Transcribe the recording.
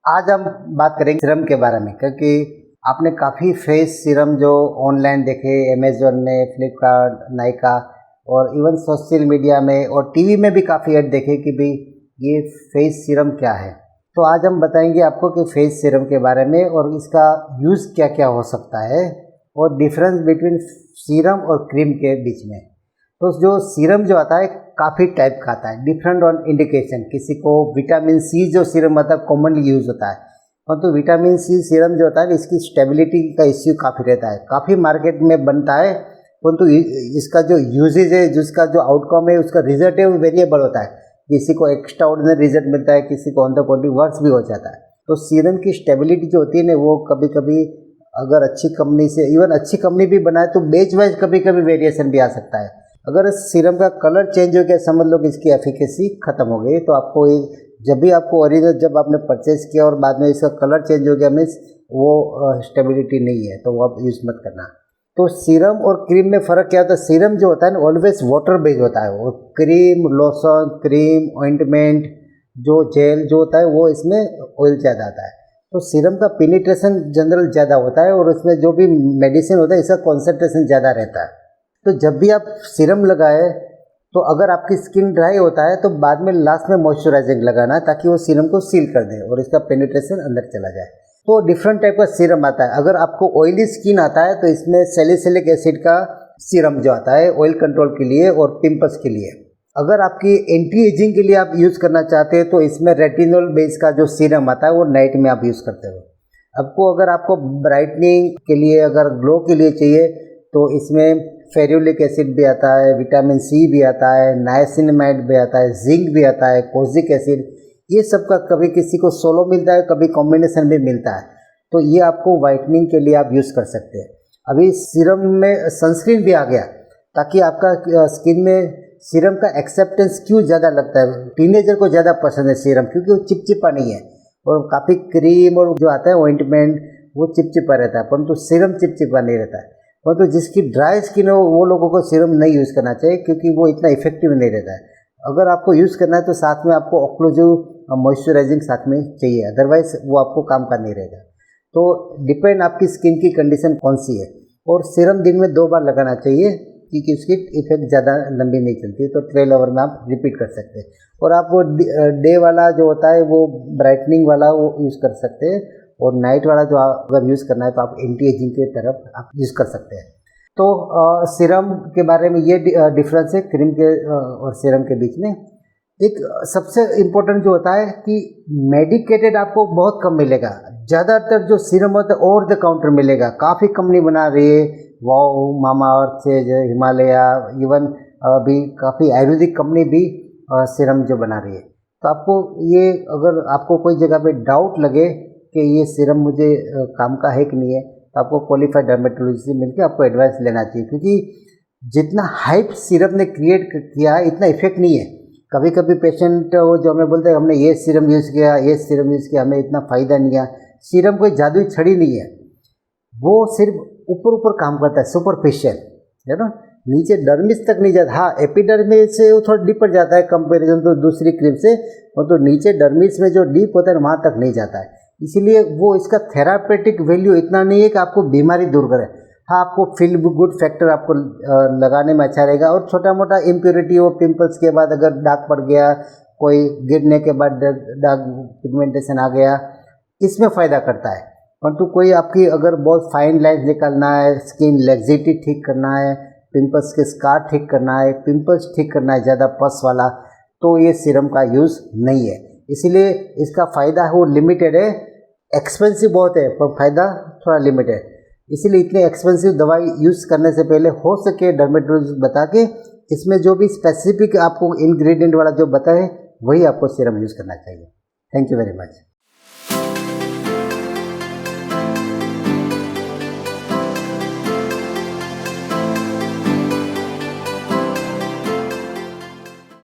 आज हम बात करेंगे सीरम के बारे में, क्योंकि आपने काफ़ी फेस सीरम जो ऑनलाइन देखे, अमेज़न में, फ्लिपकार्ट, नायका और इवन सोशल मीडिया में और टीवी में भी काफ़ी ऐड देखे कि भाई ये फेस सीरम क्या है। तो आज हम बताएंगे आपको कि फेस सीरम के बारे में और इसका यूज़ क्या क्या हो सकता है और डिफरेंस बिटवीन सीरम और क्रीम के बीच में। तो जो सीरम जो आता है काफ़ी टाइप का आता है, डिफरेंट ऑन इंडिकेशन। किसी को विटामिन सी जो सीरम आता है कॉमनली यूज़ होता है, परंतु विटामिन सी सीरम जो होता है इसकी स्टेबिलिटी का इश्यू काफ़ी रहता है, काफ़ी मार्केट में बनता है, परंतु इसका जो यूजेज है, जिसका जो आउटकम है, उसका रिजल्ट है वो वेरिएबल होता है। किसी को एक्स्ट्रा ऑर्डिनरी रिजल्ट मिलता है, किसी को ऑन द क्वालिटी वर्स भी हो जाता है। तो सीरम की स्टेबिलिटी जो होती है ना, वो कभी कभी अगर अच्छी कंपनी से, इवन अच्छी कंपनी भी बनाए तो बेच वाइज कभी कभी वेरिएशन भी आ सकता है। अगर सीरम का कलर चेंज हो गया, समझ लो कि इसकी एफिकेसी खत्म हो गई। तो आपको जब भी आपको ओरिजिनल जब आपने परचेज किया और बाद में इसका कलर चेंज हो गया, मीन्स वो स्टेबिलिटी नहीं है, तो वो आप यूज़ मत करना। तो सीरम और क्रीम में फ़र्क क्या होता है? सीरम जो होता है ना ऑलवेज वाटर बेस्ड होता है, और क्रीम, लोशन, क्रीम, ऑइंटमेंट, जो जेल जो होता है वो इसमें ऑयल ज़्यादा आता है। तो सीरम का पेनिट्रेशन जनरल ज़्यादा होता है और उसमें जो भी मेडिसिन होता है इसका कॉन्सेंट्रेशन ज़्यादा रहता है। तो जब भी आप सीरम लगाए तो अगर आपकी स्किन ड्राई होता है तो बाद में लास्ट में मॉइस्चराइजिंग लगाना, ताकि वो सीरम को सील कर दे और इसका पेनिट्रेशन अंदर चला जाए। तो डिफरेंट टाइप का सीरम आता है। अगर आपको ऑयली स्किन आता है तो इसमें सैलिसिलिक एसिड का सीरम जो आता है ऑयल कंट्रोल के लिए और पिंपल्स के लिए। अगर आपकी एंटी एजिंग के लिए आप यूज़ करना चाहते हैं तो इसमें रेटिनॉल बेस का जो सीरम आता है वो नाइट में आप यूज़ करते हो। अगर आपको ब्राइटनिंग के लिए, अगर ग्लो के लिए चाहिए तो इसमें फेरुलिक एसिड भी आता है, विटामिन सी भी आता है, नाइसिनमाइड भी आता है, जिंक भी आता है, कोजिक एसिड, ये सब का कभी किसी को सोलो मिलता है, कभी कॉम्बिनेशन भी मिलता है। तो ये आपको वाइटनिंग के लिए आप यूज़ कर सकते हैं। अभी सीरम में सनस्क्रीन भी आ गया, ताकि आपका स्किन में सीरम का एक्सेप्टेंस क्यों ज़्यादा लगता है, टीनेजर को ज़्यादा पसंद है सीरम, क्योंकि वो चिपचिपा नहीं है। और काफ़ी क्रीम और जो आता है ऑइंटमेंट वो चिपचिपा रहता है, परंतु सीरम चिपचिपा नहीं रहता है। परंतु जिसकी ड्राई स्किन हो वो लोगों को सीरम नहीं यूज़ करना चाहिए, क्योंकि वो इतना इफेक्टिव नहीं रहता है। अगर आपको यूज़ करना है तो साथ में आपको ऑक्लूसिव मॉइस्चराइजिंग साथ में चाहिए, अदरवाइज वो आपको काम का नहीं रहेगा। तो डिपेंड आपकी स्किन की कंडीशन कौन सी है। और सीरम दिन में 2 बार लगाना चाहिए, क्योंकि उसकी इफेक्ट ज़्यादा लंबी नहीं चलती। तो 12 आवर में आप रिपीट कर सकते हैं। और आप वो डे वाला जो होता है वो ब्राइटनिंग वाला वो यूज़ कर सकते हैं, और नाइट वाला जो अगर यूज़ करना है तो आप एंटी एजिंग की तरफ आप यूज़ कर सकते हैं। तो सीरम के बारे में ये डिफरेंस है क्रीम के और सीरम के बीच में। एक सबसे इम्पोर्टेंट जो होता है कि मेडिकेटेड आपको बहुत कम मिलेगा। ज़्यादातर जो सीरम होता है ओवर द काउंटर मिलेगा। काफ़ी कंपनी बना रही है, वाओ, मामाअर्थ से, हिमालय, इवन अभी काफ़ी आयुर्वेदिक कंपनी भी सीरम जो बना रही है। तो आपको ये, अगर आपको कोई जगह पे डाउट लगे कि ये सीरम मुझे काम का है कि नहीं है, तो आपको क्वालिफाइड डर्मेटोलॉजिस्ट से मिलकर आपको एडवाइस लेना चाहिए, क्योंकि जितना हाइप सीरम ने क्रिएट किया है इतना इफेक्ट नहीं है। कभी कभी पेशेंट वो जो हमें बोलते हैं हमने ये सीरम यूज़ किया, ये सीरम यूज़ किया, हमें इतना फ़ायदा नहीं आया। सीरम कोई जादुई छड़ी नहीं है, वो सिर्फ ऊपर ऊपर काम करता है, सुपरफिशियल है ना, नीचे डर्मिस तक नहीं जाता। हाँ, एपिडर्मिस से वो थोड़ा डीपर जाता है कंपेरिजन तो दूसरी क्रीम से, और तो नीचे डर्मिस में जो डीप होता है वहाँ तक नहीं जाता है। इसीलिए वो इसका थेरापेटिक वैल्यू इतना नहीं है कि आपको बीमारी दूर करे। हाँ, आपको फील गुड फैक्टर आपको लगाने में अच्छा रहेगा। और छोटा मोटा इम्प्योरिटी हो, पिंपल्स के बाद अगर दाग पड़ गया, कोई गिरने के बाद दाग पिगमेंटेशन आ गया, इसमें फ़ायदा करता है। परंतु कोई आपकी अगर बहुत फाइन लाइन्स निकालना है, स्किन लैक्सिटी ठीक करना है, पिंपल्स के स्कार ठीक करना है, पिंपल्स ठीक करना है ज़्यादा पस वाला, तो ये सीरम का यूज़ नहीं है। इसीलिए इसका फ़ायदा है वो लिमिटेड है, एक्सपेंसिव बहुत है पर फ़ायदा थोड़ा लिमिटेड है। इसीलिए इतने एक्सपेंसिव दवाई यूज़ करने से पहले हो सके डर्मेटोलॉजिस्ट बता के इसमें जो भी स्पेसिफिक आपको इंग्रेडिएंट वाला जो बताए वही आपको सीरम यूज़ करना चाहिए। Thank you very much.